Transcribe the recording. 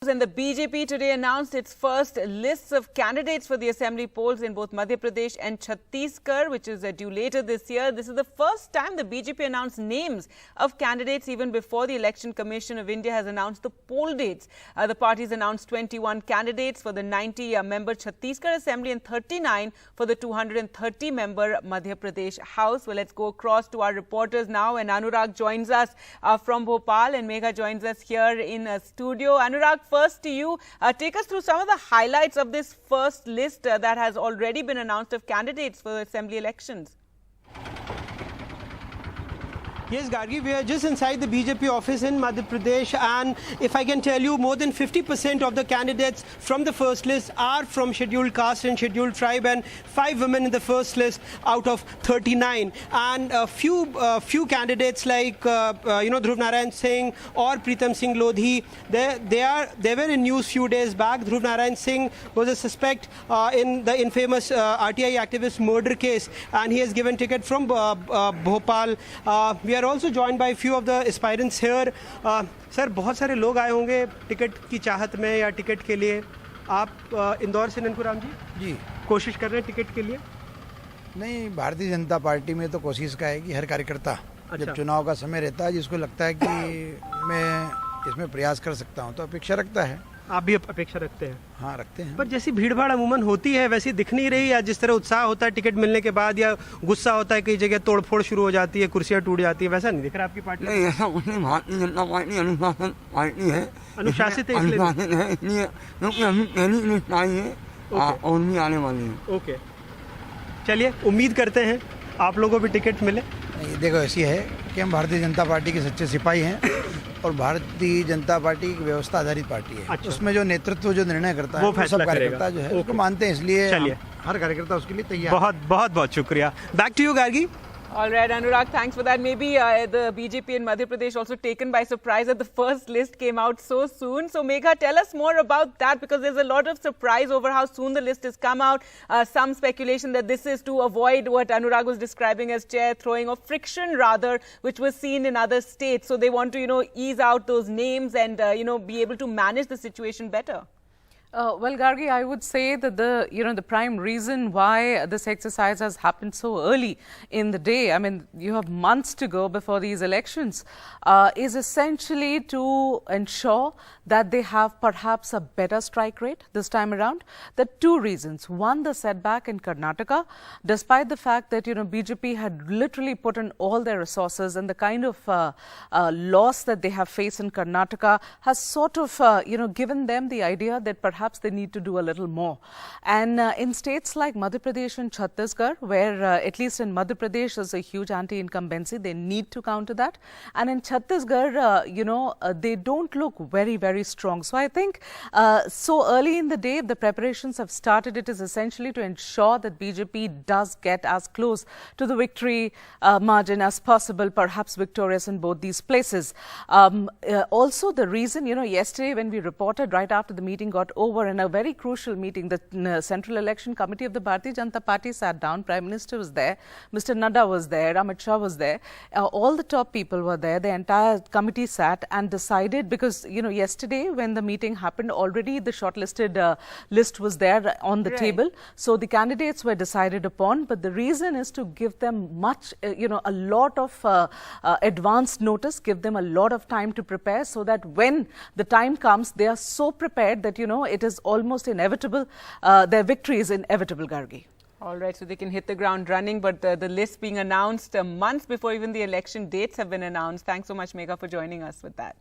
and the BJP today announced its first lists of candidates for the assembly polls in both Madhya Pradesh and Chhattisgarh, which is due later this year. This is the first time the BJP announced names of candidates even before the Election Commission of India has announced the poll dates. The parties announced 21 candidates for the 90-member Chhattisgarh Assembly and 39 for the 230-member Madhya Pradesh House. Well, let's go across to our reporters now, and Anurag joins us from Bhopal and Megha joins us here in studio. Anurag, first to you. Take us through some of the highlights of this first list that has already been announced of candidates for the assembly elections. Yes, Gargi, we are just inside the BJP office in Madhya Pradesh, and if I can tell you, more than 50% of the candidates from the first list are from scheduled caste and scheduled tribe, and 5 women in the first list out of 39. And a few candidates like Dhruv Narayan Singh or Pritam Singh Lodhi, they were in news few days back. Dhruv Narayan Singh was a suspect in the infamous RTI activist murder case, and he has given ticket from Bhopal. We are also joined by a few of the aspirants here. Sir, बहुत सारे लोग आए होंगे ticket की चाहत में या ticket के लिए. आप इंदौर से ननकुराम जी कोशिश कर रहे हैं टिकट के लिए? नहीं, भारतीय जनता पार्टी में तो कोशिश का है कि हर कार्यकर्ता जब चुनाव का समय रहता है जिसको लगता है कि मैं इसमें प्रयास कर सकता हूं तो अपेक्षा रखता है. आप भी अपेक्षा रखते हैं? हाँ, रखते हैं. पर जैसी भीड़ भाड़ अमूमन होती है वैसी दिख नहीं रही, या जिस तरह उत्साह होता है टिकट मिलने के बाद या गुस्सा होता है कई जगह तोड़फोड़ शुरू हो जाती है, कुर्सियां टूट जाती है, वैसा नहीं दिख रहा आपकी पार्टी? नहीं, ऐसा कुछ नहीं. भारतीय जनता पार्टी अनुशासित पार्टी है. अनुशासित है इसलिए क्योंकि अभी पहली लिस्ट आई है और भी आने वाली है. ओके, चलिए उम्मीद करते हैं आप लोगों को भी टिकट मिले. देखो, ऐसी है कि हम भारतीय जनता पार्टी के सच्चे सिपाही हैं और भारतीय जनता पार्टी एक व्यवस्था आधारित पार्टी है. अच्छा. उसमें जो नेतृत्व जो निर्णय करता है वो सब कार्यकर्ता जो है उसको मानते हैं, इसलिए हर कार्यकर्ता उसके लिए तैयार. बहुत शुक्रिया. Back to you Gargi. All right, Anurag, thanks for that. Maybe the BJP in Madhya Pradesh also taken by surprise that the first list came out so soon. So, Megha, tell us more about that, because there's a lot of surprise over how soon the list has come out. Some speculation that this is to avoid what Anurag was describing as chair throwing, or friction rather, which was seen in other states. So, they want to, ease out those names and, be able to manage the situation better. Well, Gargi, I would say that the prime reason why this exercise has happened so early in the day, I mean, you have months to go before these elections, is essentially to ensure that they have perhaps a better strike rate this time around. There are 2 reasons. One, the setback in Karnataka, despite the fact that, BJP had literally put in all their resources, and the kind of loss that they have faced in Karnataka has sort of, given them the idea that perhaps they need to do a little more. And in states like Madhya Pradesh and Chhattisgarh, where at least in Madhya Pradesh there's a huge anti-incumbency, they need to counter that. And in Chhattisgarh, they don't look very, very strong. So I think so early in the day, the preparations have started. It is essentially to ensure that BJP does get as close to the victory margin as possible, perhaps victorious in both these places. Also, the reason, yesterday when we reported right after the meeting got over, in a very crucial meeting, the Central Election Committee of the Bharatiya Janata Party sat down. Prime Minister was there, Mr. Nadda was there, Amit Shah was there, all the top people were there. The entire committee sat and decided, because yesterday when the meeting happened, already the shortlisted list was there on the table, so the candidates were decided upon. But the reason is to give them a lot of advance notice, give them a lot of time to prepare, so that when the time comes, they are so prepared that it is almost inevitable. Their victory is inevitable, Gargi. All right, so they can hit the ground running, but the list being announced months before even the election dates have been announced. Thanks so much, Megha, for joining us with that.